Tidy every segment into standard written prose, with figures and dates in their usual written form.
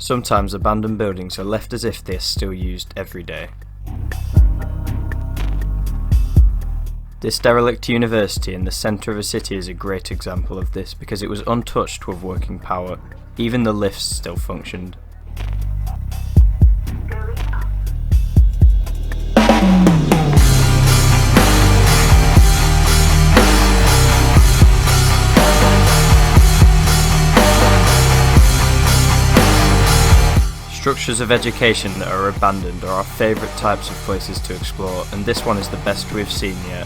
Sometimes abandoned buildings are left as if they are still used every day. This derelict university in the centre of a city is a great example of this because it was untouched with working power. Even the lifts still functioned. Structures of education that are abandoned are our favourite types of places to explore, and this one is the best we've seen yet.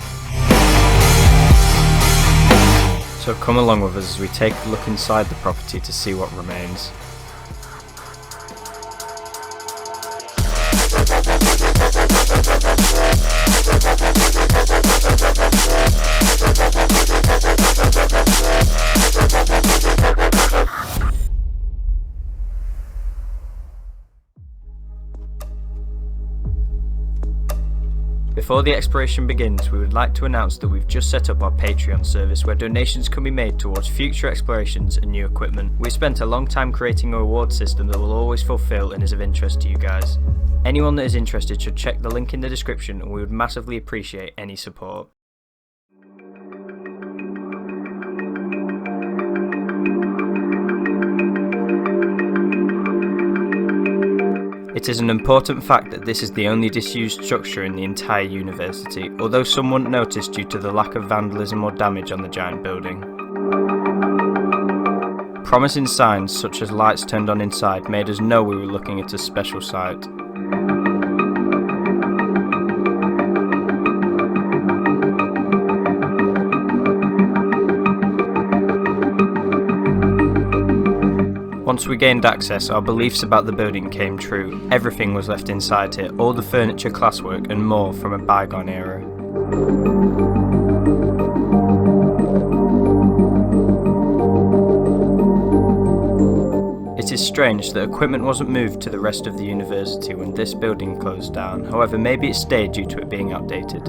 So come along with us as we take a look inside the property to see what remains. Before the exploration begins, we would like to announce that we've just set up our Patreon service where donations can be made towards future explorations and new equipment. We've spent a long time creating a reward system that will always fulfill and is of interest to you guys. Anyone that is interested should check the link in the description, and we would massively appreciate any support. It is an important fact that this is the only disused structure in the entire university, although some wouldn't notice due to the lack of vandalism or damage on the giant building. Promising signs such as lights turned on inside made us know we were looking at a special site. Once we gained access, our beliefs about the building came true. Everything was left inside here, all the furniture, classwork and more from a bygone era. It is strange that equipment wasn't moved to the rest of the university when this building closed down, however maybe it stayed due to it being outdated.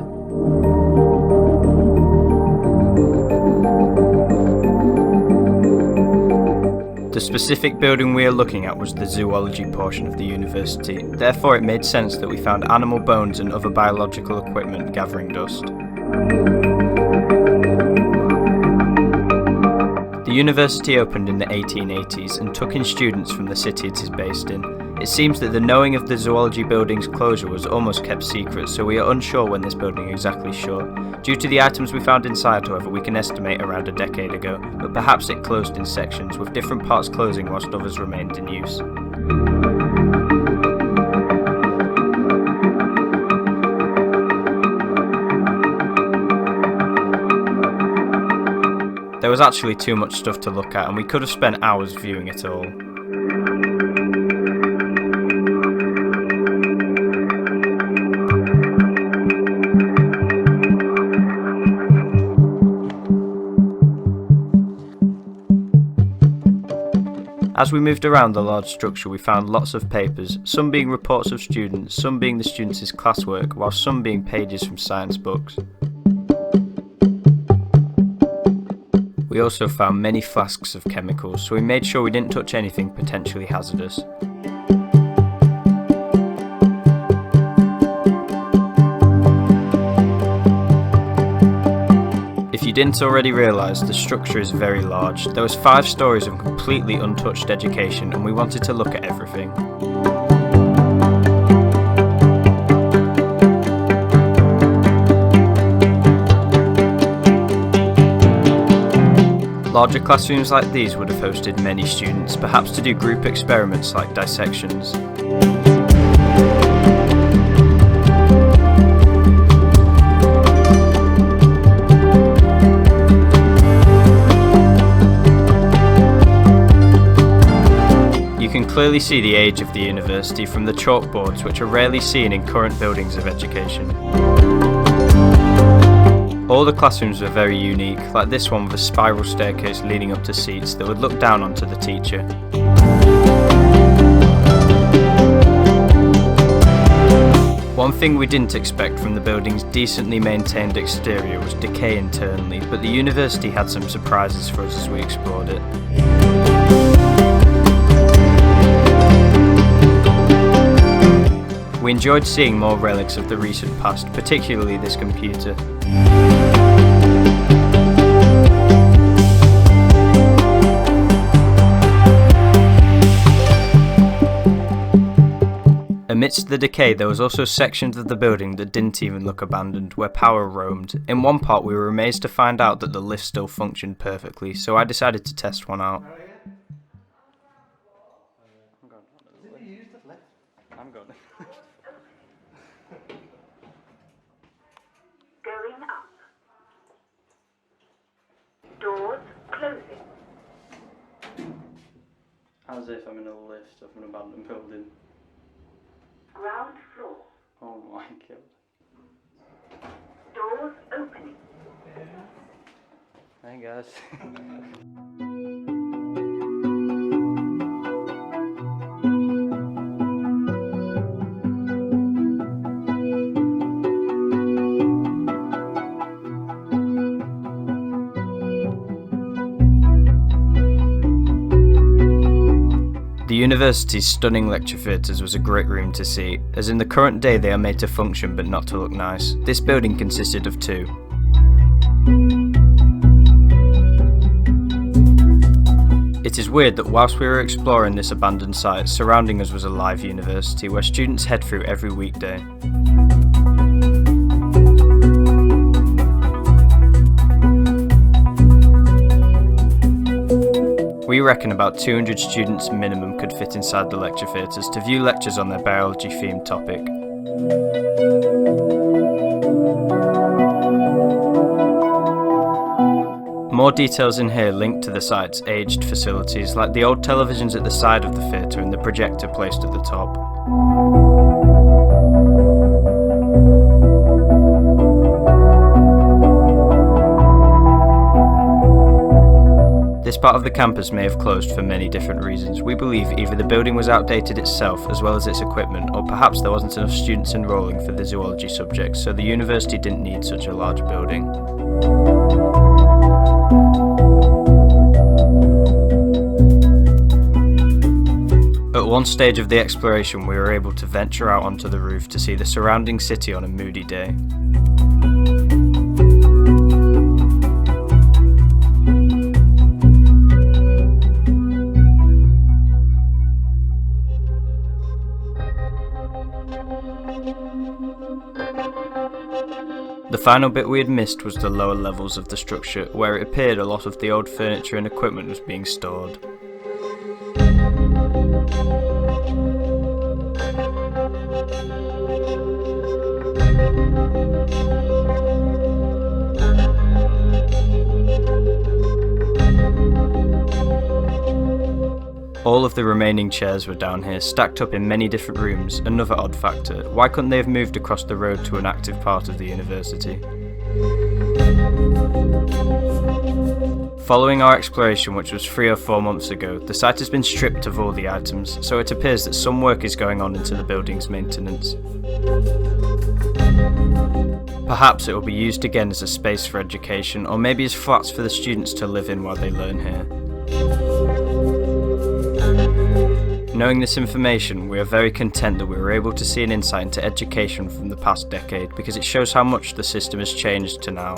The specific building we are looking at was the zoology portion of the university, therefore it made sense that we found animal bones and other biological equipment gathering dust. The university opened in the 1880s and took in students from the city it is based in. It seems that the knowing of the zoology building's closure was almost kept secret, so we are unsure when this building exactly shut. Due to the items we found inside, however, we can estimate around a decade ago, but perhaps it closed in sections, with different parts closing whilst others remained in use. There was actually too much stuff to look at, and we could have spent hours viewing it all. As we moved around the large structure, we found lots of papers, some being reports of students, some being the students' classwork, while some being pages from science books. We also found many flasks of chemicals, so we made sure we didn't touch anything potentially hazardous. If you didn't already realise, the structure is very large. There was 5 stories of completely untouched education, and we wanted to look at everything. Larger classrooms like these would have hosted many students, perhaps to do group experiments like dissections. You can clearly see the age of the university from the chalkboards, which are rarely seen in current buildings of education. All the classrooms were very unique, like this one with a spiral staircase leading up to seats that would look down onto the teacher. One thing we didn't expect from the building's decently maintained exterior was decay internally, but the university had some surprises for us as we explored it. We enjoyed seeing more relics of the recent past, particularly this computer. Amidst the decay, there was also sections of the building that didn't even look abandoned, where power roamed. In one part we were amazed to find out that the lift still functioned perfectly, so I decided to test one out. I'm going. Going up. Doors closing. As if I'm in a lift of an abandoned building. Ground floor. Oh my god. Doors opening. Hey guys. The university's stunning lecture theatres was a great room to see, as in the current day they are made to function but not to look nice. This building consisted of two. It is weird that whilst we were exploring this abandoned site, surrounding us was a live university where students head through every weekday. We reckon about 200 students minimum could fit inside the lecture theatres to view lectures on their biology themed topic. More details in here link to the site's aged facilities, like the old televisions at the side of the theatre and the projector placed at the top. This part of the campus may have closed for many different reasons. We believe either the building was outdated itself as well as its equipment, or perhaps there wasn't enough students enrolling for the zoology subjects, so the university didn't need such a large building. At one stage of the exploration, we were able to venture out onto the roof to see the surrounding city on a moody day. The final bit we had missed was the lower levels of the structure, where it appeared a lot of the old furniture and equipment was being stored. All of the remaining chairs were down here, stacked up in many different rooms. Another odd factor, why couldn't they have moved across the road to an active part of the university? Following our exploration, which was 3 or 4 months ago, the site has been stripped of all the items, so it appears that some work is going on into the building's maintenance. Perhaps it will be used again as a space for education, or maybe as flats for the students to live in while they learn here. Knowing this information, we are very content that we were able to see an insight into education from the past decade, because it shows how much the system has changed to now.